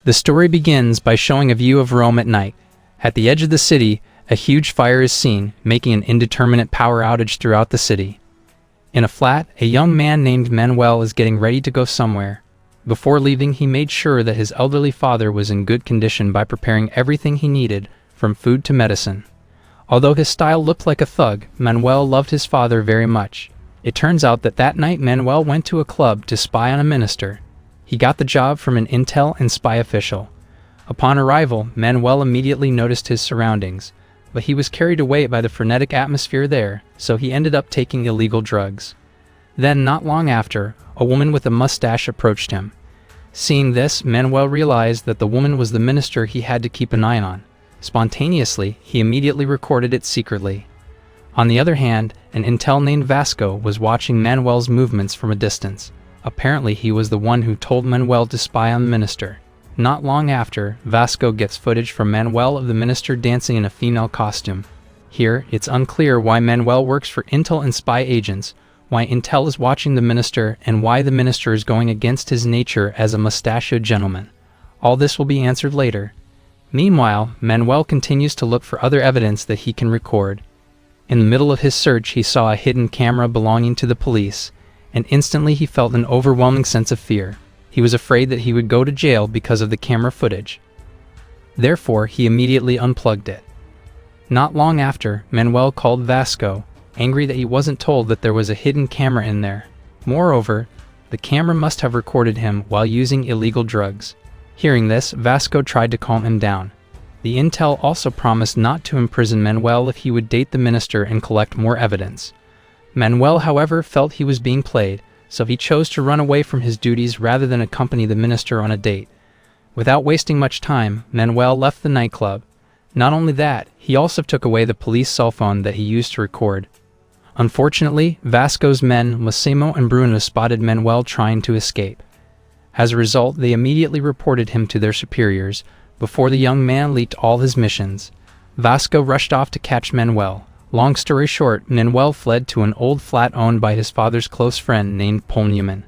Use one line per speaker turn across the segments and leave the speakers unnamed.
The story begins by showing a view of Rome at night. At the edge of the city, a huge fire is seen, making an indeterminate power outage throughout the city. In a flat, a young man named Manuel is getting ready to go somewhere. Before leaving, he made sure that his elderly father was in good condition by preparing everything he needed, from food to medicine. Although his style looked like a thug, Manuel loved his father very much. It turns out that night Manuel went to a club to spy on a minister. He got the job from an intel and spy official. Upon arrival, Manuel immediately noticed his surroundings, but he was carried away by the frenetic atmosphere there, so he ended up taking illegal drugs. Then, not long after, a woman with a mustache approached him. Seeing this, Manuel realized that the woman was the minister he had to keep an eye on. Spontaneously, he immediately recorded it secretly. On the other hand, an intel named Vasco was watching Manuel's movements from a distance. Apparently, he was the one who told Manuel to spy on the minister. Not long after, Vasco gets footage from Manuel of the minister dancing in a female costume. Here, it's unclear why Manuel works for intel and spy agents, why intel is watching the minister, and why the minister is going against his nature as a mustachioed gentleman. All this will be answered later. Meanwhile, Manuel continues to look for other evidence that he can record. In the middle of his search, he saw a hidden camera belonging to the police, and instantly he felt an overwhelming sense of fear. He was afraid that he would go to jail because of the camera footage. Therefore, he immediately unplugged it. Not long after, Manuel called Vasco, angry that he wasn't told that there was a hidden camera in there. Moreover, the camera must have recorded him while using illegal drugs. Hearing this, Vasco tried to calm him down. The intel also promised not to imprison Manuel if he would date the minister and collect more evidence. Manuel, however, felt he was being played, so he chose to run away from his duties rather than accompany the minister on a date. Without wasting much time, Manuel left the nightclub. Not only that, he also took away the police cell phone that he used to record. Unfortunately, Vasco's men, Massimo and Bruno, spotted Manuel trying to escape. As a result, they immediately reported him to their superiors, before the young man leaked all his missions. Vasco rushed off to catch Manuel. Long story short, Manuel fled to an old flat owned by his father's close friend named Paul Newman.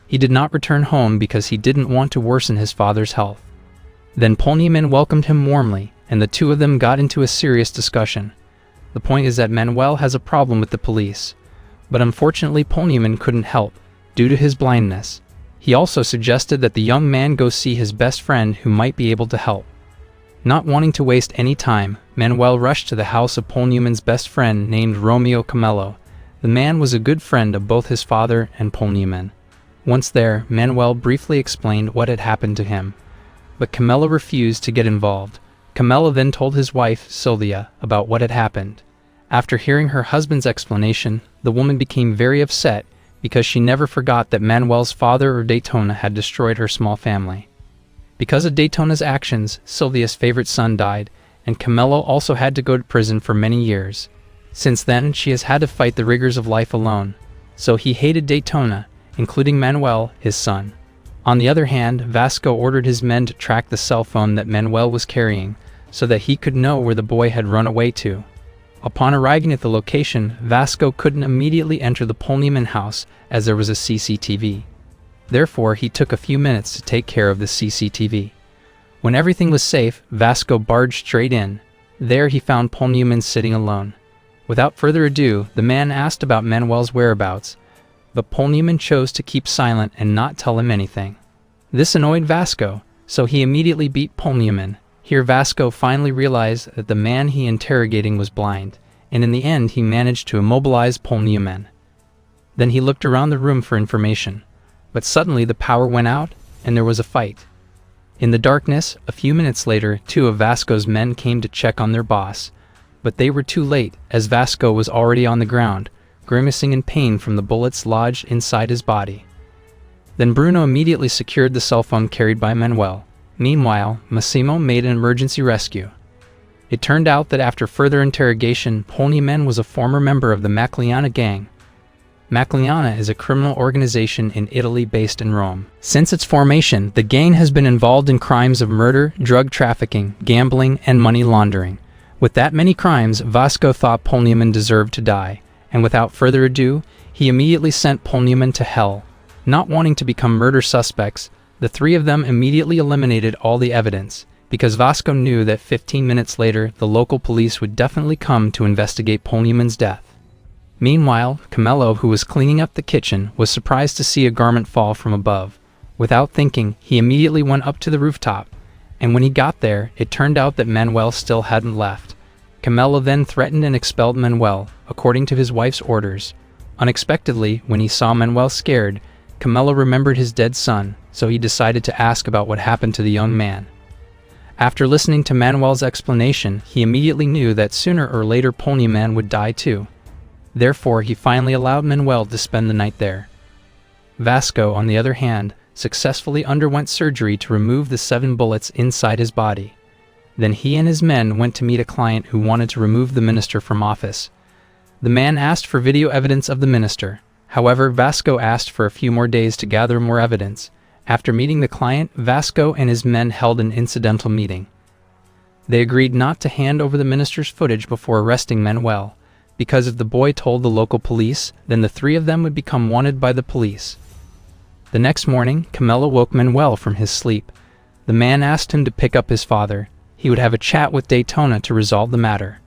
He did not return home because he didn't want to worsen his father's health. Then Paul Newman welcomed him warmly, and the two of them got into a serious discussion. The point is that Manuel has a problem with the police, but unfortunately Paul Newman couldn't help, due to his blindness. He also suggested that the young man go see his best friend who might be able to help. Not wanting to waste any time, Manuel rushed to the house of Paul Newman's best friend named Romeo Camello. The man was a good friend of both his father and Paul Newman. Once there, Manuel briefly explained what had happened to him, but Camello refused to get involved. Camello then told his wife, Sylvia, about what had happened. After hearing her husband's explanation, the woman became very upset because she never forgot that Manuel's father or Daytona had destroyed her small family. Because of Daytona's actions, Sylvia's favorite son died, and Camello also had to go to prison for many years. Since then, she has had to fight the rigors of life alone, so he hated Daytona, including Manuel, his son. On the other hand, Vasco ordered his men to track the cell phone that Manuel was carrying, so that he could know where the boy had run away to. Upon arriving at the location, Vasco couldn't immediately enter the Paul Newman house as there was a CCTV. Therefore, he took a few minutes to take care of the CCTV. When everything was safe, Vasco barged straight in. There he found Paul Newman sitting alone. Without further ado, the man asked about Manuel's whereabouts, but Paul Newman chose to keep silent and not tell him anything. This annoyed Vasco, so he immediately beat Paul Newman. Here Vasco finally realized that the man he interrogating was blind, and in the end he managed to immobilize Paul Newman. Then he looked around the room for information, but suddenly the power went out and there was a fight. In the darkness, a few minutes later, two of Vasco's men came to check on their boss, but they were too late as Vasco was already on the ground, grimacing in pain from the bullets lodged inside his body. Then Bruno immediately secured the cell phone carried by Manuel. Meanwhile, Massimo made an emergency rescue. It turned out that after further interrogation, Paul Newman was a former member of the Macliana gang. Macliana is a criminal organization in Italy based in Rome. Since its formation, the gang has been involved in crimes of murder, drug trafficking, gambling, and money laundering. With that many crimes, Vasco thought Paul Newman deserved to die, and without further ado, he immediately sent Paul Newman to hell. Not wanting to become murder suspects, The three of them immediately eliminated all the evidence, because Vasco knew that 15 minutes later the local police would definitely come to investigate Polyaman's death. Meanwhile, Camillo, who was cleaning up the kitchen, was surprised to see a garment fall from above. Without thinking, he immediately went up to the rooftop, and when he got there, it turned out that Manuel still hadn't left. Camillo then threatened and expelled Manuel, according to his wife's orders. Unexpectedly, when he saw Manuel scared, Camillo remembered his dead son, so he decided to ask about what happened to the young man. After listening to Manuel's explanation, he immediately knew that sooner or later Polyaman would die too. Therefore, he finally allowed Manuel to spend the night there. Vasco, on the other hand, successfully underwent surgery to remove the 7 bullets inside his body. Then he and his men went to meet a client who wanted to remove the minister from office. The man asked for video evidence of the minister. However, Vasco asked for a few more days to gather more evidence. After meeting the client, Vasco and his men held an incidental meeting. They agreed not to hand over the minister's footage before arresting Manuel, because if the boy told the local police, then the three of them would become wanted by the police. The next morning, Camillo woke Manuel from his sleep. The man asked him to pick up his father. He would have a chat with Daytona to resolve the matter.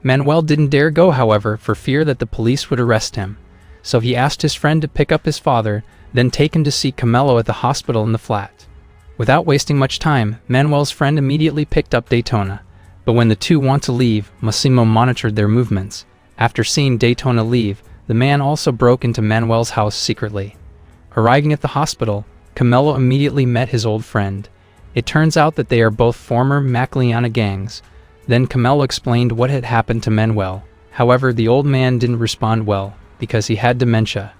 Manuel didn't dare go, however, for fear that the police would arrest him. So he asked his friend to pick up his father, then take him to see Camillo at the hospital in the flat. Without wasting much time, Manuel's friend immediately picked up Daytona. But when the two want to leave, Massimo monitored their movements. After seeing Daytona leave, the man also broke into Manuel's house secretly. Arriving at the hospital, Camillo immediately met his old friend. It turns out that they are both former Macleana gangs. Then Camillo explained what had happened to Manuel. However, the old man didn't respond well, because he had dementia.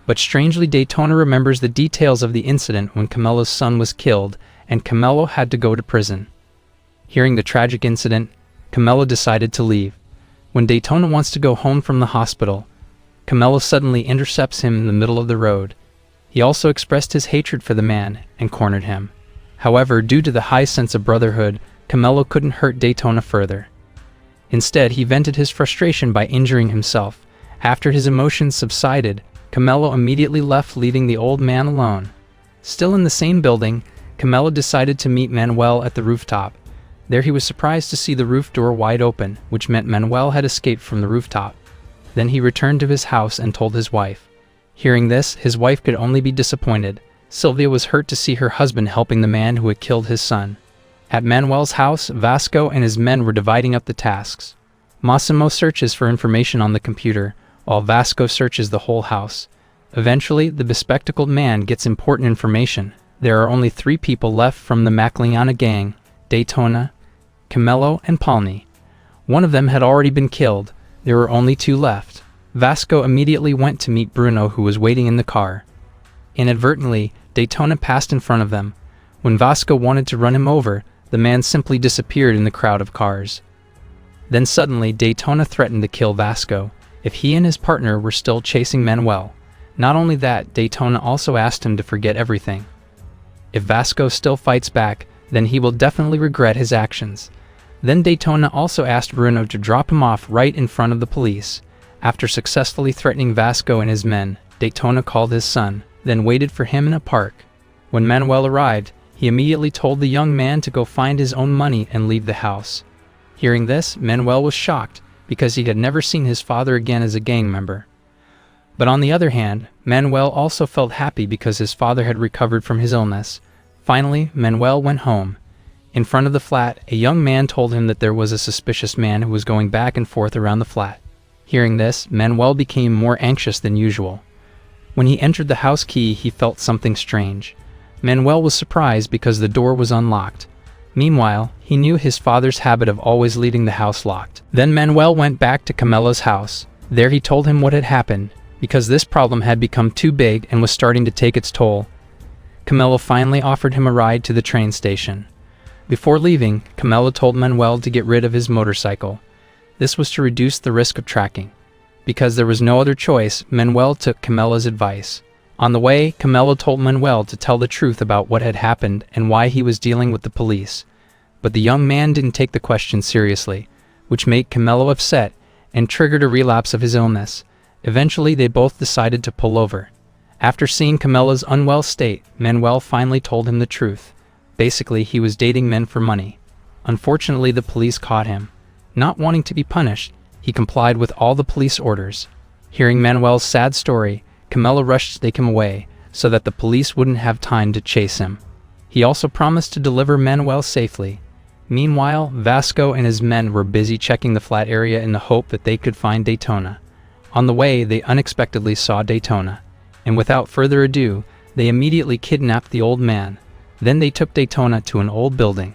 But strangely, Daytona remembers the details of the incident when Camillo's son was killed, and Camillo had to go to prison. Hearing the tragic incident, Camillo decided to leave. When Daytona wants to go home from the hospital, Camillo suddenly intercepts him in the middle of the road. He also expressed his hatred for the man and cornered him. However, due to the high sense of brotherhood, Camillo couldn't hurt Daytona further. Instead, he vented his frustration by injuring himself. After his emotions subsided, Camillo immediately left, leaving the old man alone. Still in the same building, Camillo decided to meet Manuel at the rooftop. There he was surprised to see the roof door wide open, which meant Manuel had escaped from the rooftop. Then he returned to his house and told his wife. Hearing this, his wife could only be disappointed. Sylvia was hurt to see her husband helping the man who had killed his son. At Manuel's house, Vasco and his men were dividing up the tasks. Massimo searches for information on the computer, while Vasco searches the whole house. Eventually, the bespectacled man gets important information. There are only 3 people left from the Macleana gang: Daytona, Camillo, and Palni. One of them had already been killed. There were only 2 left. Vasco immediately went to meet Bruno, who was waiting in the car. Inadvertently, Daytona passed in front of them. When Vasco wanted to run him over, the man simply disappeared in the crowd of cars. Then suddenly, Daytona threatened to kill Vasco if he and his partner were still chasing Manuel. Not only that, Daytona also asked him to forget everything. If Vasco still fights back, then he will definitely regret his actions. Then Daytona also asked Bruno to drop him off right in front of the police. After successfully threatening Vasco and his men, Daytona called his son, then waited for him in a park. When Manuel arrived, he immediately told the young man to go find his own money and leave the house. Hearing this, Manuel was shocked, because he had never seen his father again as a gang member. But on the other hand, Manuel also felt happy because his father had recovered from his illness. Finally, Manuel went home. In front of the flat, a young man told him that there was a suspicious man who was going back and forth around the flat. Hearing this, Manuel became more anxious than usual. When he entered the house key, he felt something strange. Manuel was surprised because the door was unlocked. Meanwhile, he knew his father's habit of always leaving the house locked. Then Manuel went back to Camillo's house. There he told him what had happened, because this problem had become too big and was starting to take its toll. Camillo finally offered him a ride to the train station. Before leaving, Camillo told Manuel to get rid of his motorcycle. This was to reduce the risk of tracking. Because there was no other choice, Manuel took Camillo's advice. On the way, Camillo told Manuel to tell the truth about what had happened and why he was dealing with the police. But the young man didn't take the question seriously, which made Camillo upset and triggered a relapse of his illness. Eventually, they both decided to pull over. After seeing Camilla's unwell state, Manuel finally told him the truth. Basically, he was dating men for money. Unfortunately, the police caught him. Not wanting to be punished, he complied with all the police orders. Hearing Manuel's sad story, Camilla rushed to take him away so that the police wouldn't have time to chase him. He also promised to deliver Manuel safely. Meanwhile, Vasco and his men were busy checking the flat area in the hope that they could find Daytona. On the way, they unexpectedly saw Daytona, and without further ado, they immediately kidnapped the old man. Then they took Daytona to an old building.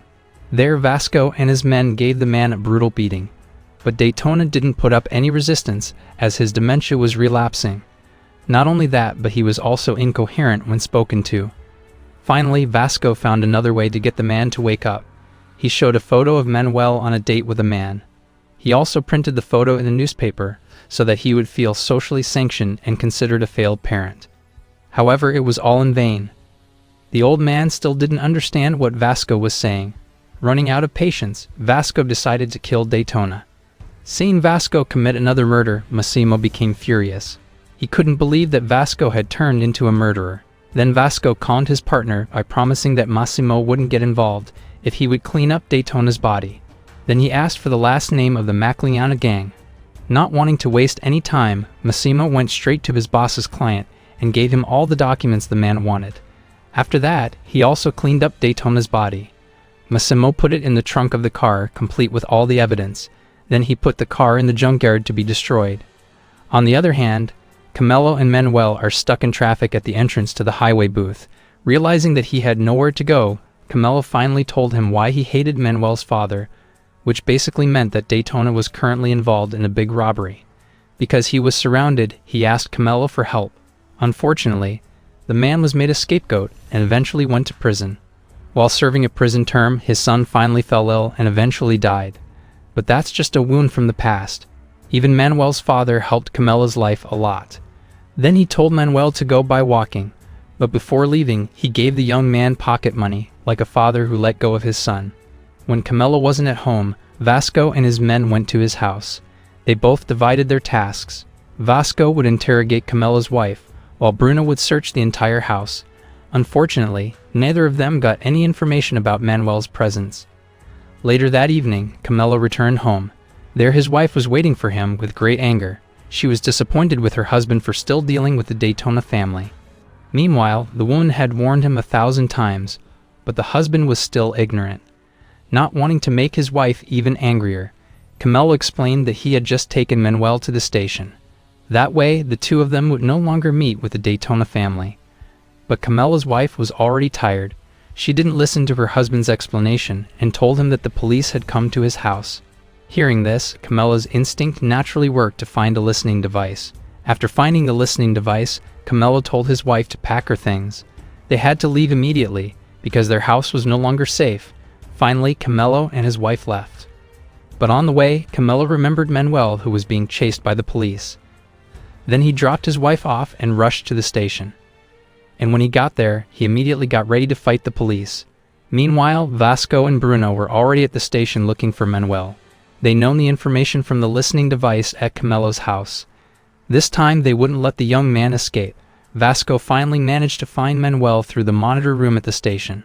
There, Vasco and his men gave the man a brutal beating. But Daytona didn't put up any resistance as his dementia was relapsing. Not only that, but he was also incoherent when spoken to. Finally, Vasco found another way to get the man to wake up. He showed a photo of Manuel on a date with a man. He also printed the photo in the newspaper so that he would feel socially sanctioned and considered a failed parent. However, it was all in vain. The old man still didn't understand what Vasco was saying. Running out of patience, Vasco decided to kill Daytona. Seeing Vasco commit another murder, Massimo became furious. He couldn't believe that Vasco had turned into a murderer. Then Vasco calmed his partner by promising that Massimo wouldn't get involved if he would clean up Daytona's body. Then he asked for the last name of the Magliana gang. Not wanting to waste any time, Massimo went straight to his boss's client and gave him all the documents the man wanted. After that, he also cleaned up Daytona's body. Massimo put it in the trunk of the car, complete with all the evidence. Then he put the car in the junkyard to be destroyed. On the other hand, Camillo and Manuel are stuck in traffic at the entrance to the highway booth. Realizing that he had nowhere to go, Camillo finally told him why he hated Manuel's father, which basically meant that Daytona was currently involved in a big robbery. Because he was surrounded, he asked Camillo for help. Unfortunately, the man was made a scapegoat and eventually went to prison. While serving a prison term, his son finally fell ill and eventually died. But that's just a wound from the past. Even Manuel's father helped Camillo's life a lot. Then he told Manuel to go by walking, but before leaving, he gave the young man pocket money, like a father who let go of his son. When Camillo wasn't at home, Vasco and his men went to his house. They both divided their tasks. Vasco would interrogate Camillo's wife, while Bruno would search the entire house. Unfortunately, neither of them got any information about Manuel's presence. Later that evening, Camillo returned home. There his wife was waiting for him with great anger. She was disappointed with her husband for still dealing with the Daytona family. Meanwhile, the woman had warned him 1,000 times, but the husband was still ignorant. Not wanting to make his wife even angrier, Camillo explained that he had just taken Manuel to the station. That way, the two of them would no longer meet with the Daytona family. But Camillo's wife was already tired. She didn't listen to her husband's explanation and told him that the police had come to his house. Hearing this, Camillo's instinct naturally worked to find a listening device. After finding the listening device, Camillo told his wife to pack her things. They had to leave immediately because their house was no longer safe. Finally, Camillo and his wife left. But on the way, Camillo remembered Manuel, who was being chased by the police. Then he dropped his wife off and rushed to the station. And when he got there, he immediately got ready to fight the police. Meanwhile, Vasco and Bruno were already at the station looking for Manuel. They'd known the information from the listening device at Camillo's house. This time, they wouldn't let the young man escape. Vasco finally managed to find Manuel through the monitor room at the station.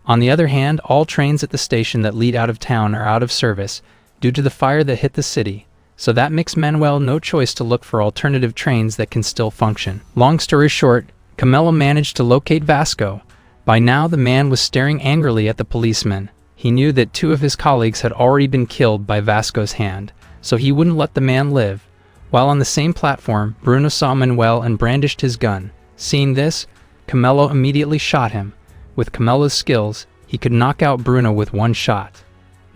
On the other hand, all trains at the station that lead out of town are out of service due to the fire that hit the city. So that makes Manuel no choice to look for alternative trains that can still function. Long story short, Camillo managed to locate Vasco. By now, the man was staring angrily at the policeman. He knew that 2 of his colleagues had already been killed by Vasco's hand, so he wouldn't let the man live. While on the same platform, Bruno saw Manuel and brandished his gun. Seeing this, Camillo immediately shot him. With Camillo's skills, he could knock out Bruno with one shot.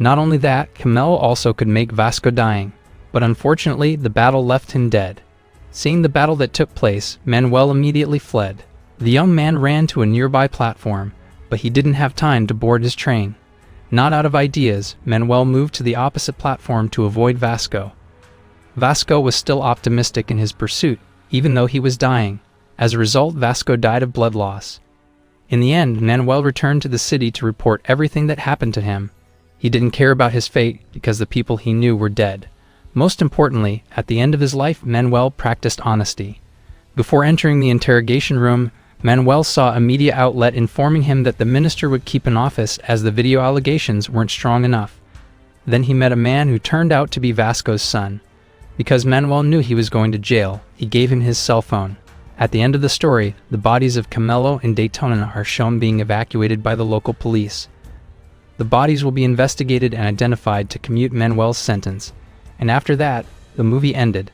Not only that, Camillo also could make Vasco dying. But unfortunately, the battle left him dead. Seeing the battle that took place, Manuel immediately fled. The young man ran to a nearby platform, but he didn't have time to board his train. Not out of ideas, Manuel moved to the opposite platform to avoid Vasco. Vasco was still optimistic in his pursuit, even though he was dying. As a result, Vasco died of blood loss. In the end, Manuel returned to the city to report everything that happened to him. He didn't care about his fate because the people he knew were dead. Most importantly, at the end of his life, Manuel practiced honesty. Before entering the interrogation room, Manuel saw a media outlet informing him that the minister would keep in office as the video allegations weren't strong enough. Then he met a man who turned out to be Vasco's son. Because Manuel knew he was going to jail, he gave him his cell phone. At the end of the story, the bodies of Camelo and Daytona are shown being evacuated by the local police. The bodies will be investigated and identified to commute Manuel's sentence. And after that, the movie ended.